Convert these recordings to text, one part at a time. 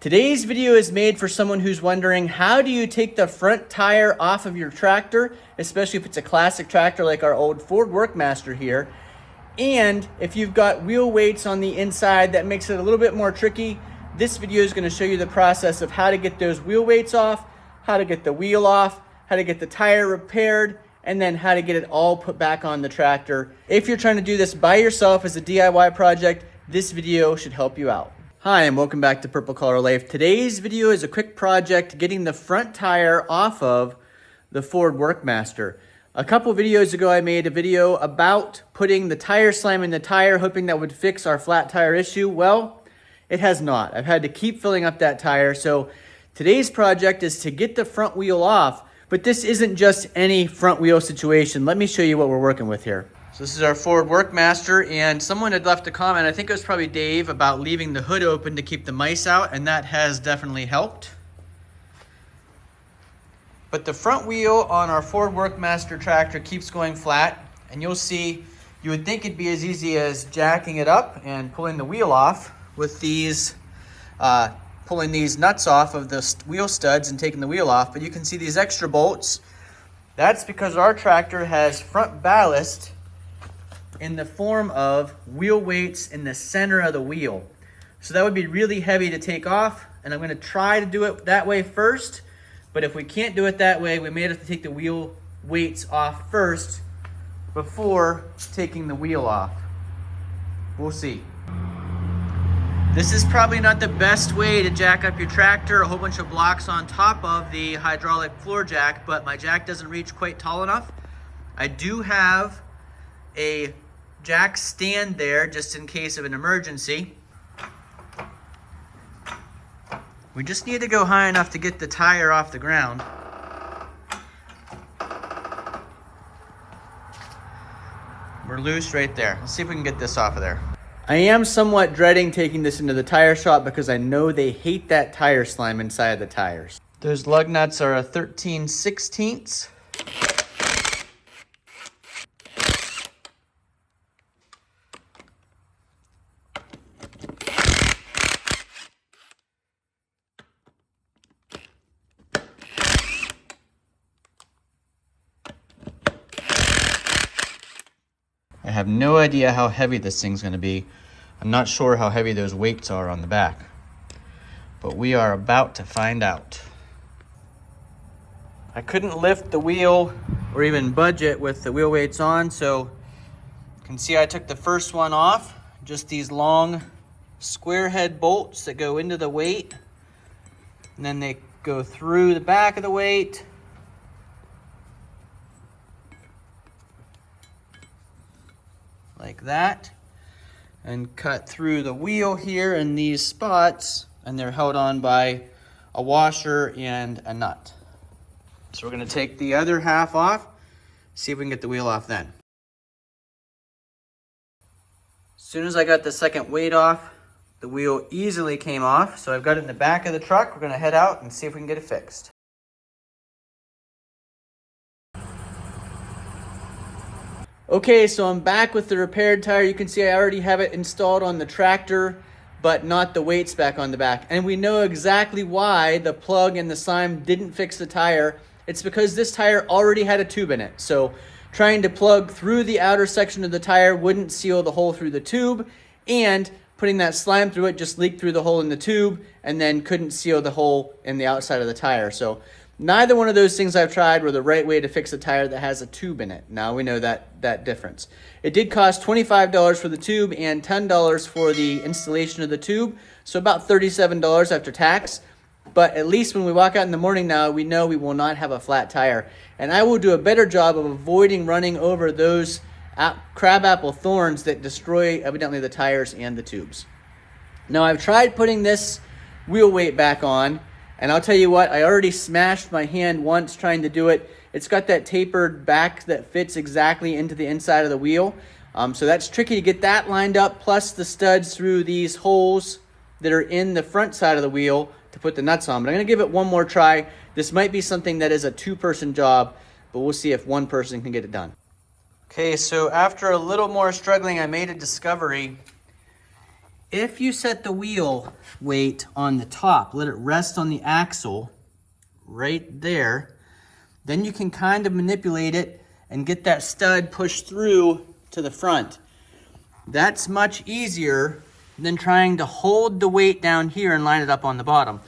Today's video is made for someone who's wondering, how do you take the front tire off of your tractor, especially if it's a classic tractor like our old Ford Workmaster here. And if you've got wheel weights on the inside, that makes it a little bit more tricky. This video is going to show you the process of how to get those wheel weights off, how to get the wheel off, how to get the tire repaired, and then how to get it all put back on the tractor. If you're trying to do this by yourself as a DIY project, this video should help you out. Hi, and welcome back to Purple Collar Life. Today's video is a quick project getting the front tire off of the Ford Workmaster. A couple videos ago, I made a video about putting the tire slam in the tire, hoping that would fix our flat tire issue. Well, it has not. I've had to keep filling up that tire. So today's project is to get the front wheel off, but this isn't just any front wheel situation. Let me show you what we're working with here. So this is our Ford Workmaster, and someone had left a comment, I think it was probably Dave, about leaving the hood open to keep the mice out, and that has definitely helped. But the front wheel on our Ford Workmaster tractor keeps going flat, and you'll see, you would think it'd be as easy as jacking it up and pulling the wheel off with these, pulling these nuts off of the wheel studs and taking the wheel off, but you can see these extra bolts. That's because our tractor has front ballast in the form of wheel weights in the center of the wheel. So that would be really heavy to take off, and I'm going to try to do it that way first, but if we can't do it that way, we may have to take the wheel weights off first before taking the wheel off. We'll see. This is probably not the best way to jack up your tractor, a whole bunch of blocks on top of the hydraulic floor jack, but my jack doesn't reach quite tall enough. I do have a jack stand there just in case of an emergency. We just need to go high enough to get the tire off the ground. We're loose right there. Let's see if we can get this off of there. I am somewhat dreading taking this into the tire shop because I know they hate that tire slime inside the tires. Those lug nuts are a 13/16. I have no idea how heavy this thing's going to be. I'm not sure how heavy those weights are on the back, but we are about to find out. I couldn't lift the wheel or even budge it with the wheel weights on, so you can see I took the first one off. Just these long square head bolts that go into the weight, and then they go through the back of the weight. Like that, and cut through the wheel here in these spots, and they're held on by a washer and a nut. So we're going to take the other half off, see if we can get the wheel off then. As soon as I got the second weight off, the wheel easily came off, so I've got it in the back of the truck. We're going to head out and see if we can get it fixed. Okay, so I'm back with the repaired tire. You can see I already have it installed on the tractor, but not the weights back on the back. And we know exactly why the plug and the slime didn't fix the tire. It's because this tire already had a tube in it. So trying to plug through the outer section of the tire wouldn't seal the hole through the tube, and putting that slime through it just leaked through the hole in the tube and then couldn't seal the hole in the outside of the tire. So neither one of those things I've tried were the right way to fix a tire that has a tube in it. Now we know that difference. It did cost $25 for the tube and $10 for the installation of the tube, so about $37 after tax. But at least when we walk out in the morning now, we know we will not have a flat tire. And I will do a better job of avoiding running over those crabapple thorns that destroy evidently the tires and the tubes. Now I've tried putting this wheel weight back on, and I'll tell you what, I already smashed my hand once trying to do it. It's got that tapered back that fits exactly into the inside of the wheel. So that's tricky to get that lined up, plus the studs through these holes that are in the front side of the wheel to put the nuts on. But I'm going to give it one more try. This might be something that is a two-person job, but we'll see if one person can get it done. Okay, so after a little more struggling, I made a discovery. If you set the wheel weight on the top, let it rest on the axle right there, then you can kind of manipulate it and get that stud pushed through to the front. That's much easier than trying to hold the weight down here and line it up on the bottom.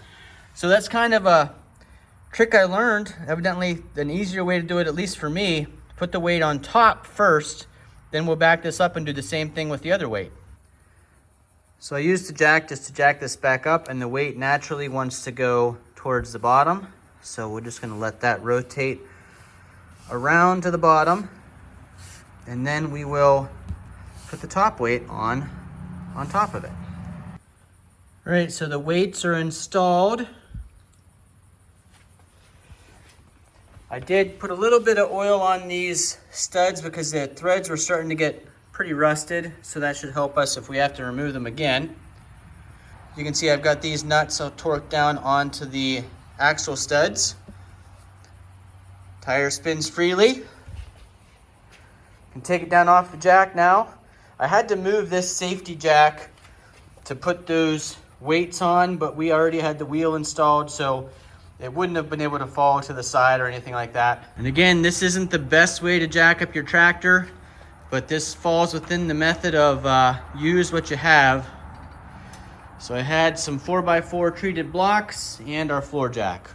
So that's kind of a trick I learned. Evidently an easier way to do it, at least for me. Put the weight on top first, then we'll back this up and do the same thing with the other weight. So I used the jack just to jack this back up, and the weight naturally wants to go towards the bottom. So we're just gonna let that rotate around to the bottom, and then we will put the top weight on top of it. All right, so the weights are installed. I did put a little bit of oil on these studs because the threads were starting to get pretty rusted, so that should help us if we have to remove them again. You can see I've got these nuts all torqued down onto the axle studs. Tire spins freely. You can take it down off the jack now. I had to move this safety jack to put those weights on, but we already had the wheel installed, so it wouldn't have been able to fall to the side or anything like that. And again, this isn't the best way to jack up your tractor, but this falls within the method of use what you have. So I had some 4x4 treated blocks and our floor jack.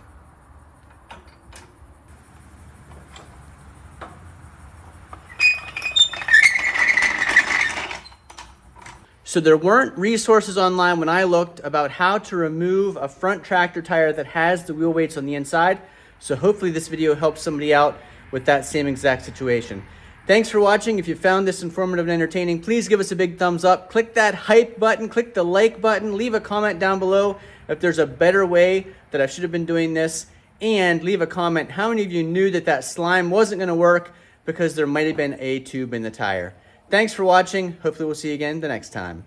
So there weren't resources online when I looked about how to remove a front tractor tire that has the wheel weights on the inside. So hopefully this video helps somebody out with that same exact situation. Thanks for watching. If you found this informative and entertaining, please give us a big thumbs up. Click that hype button, click the like button, leave a comment down below if there's a better way that I should have been doing this, and leave a comment how many of you knew that that slime wasn't gonna work because there might have been a tube in the tire. Thanks for watching. Hopefully we'll see you again the next time.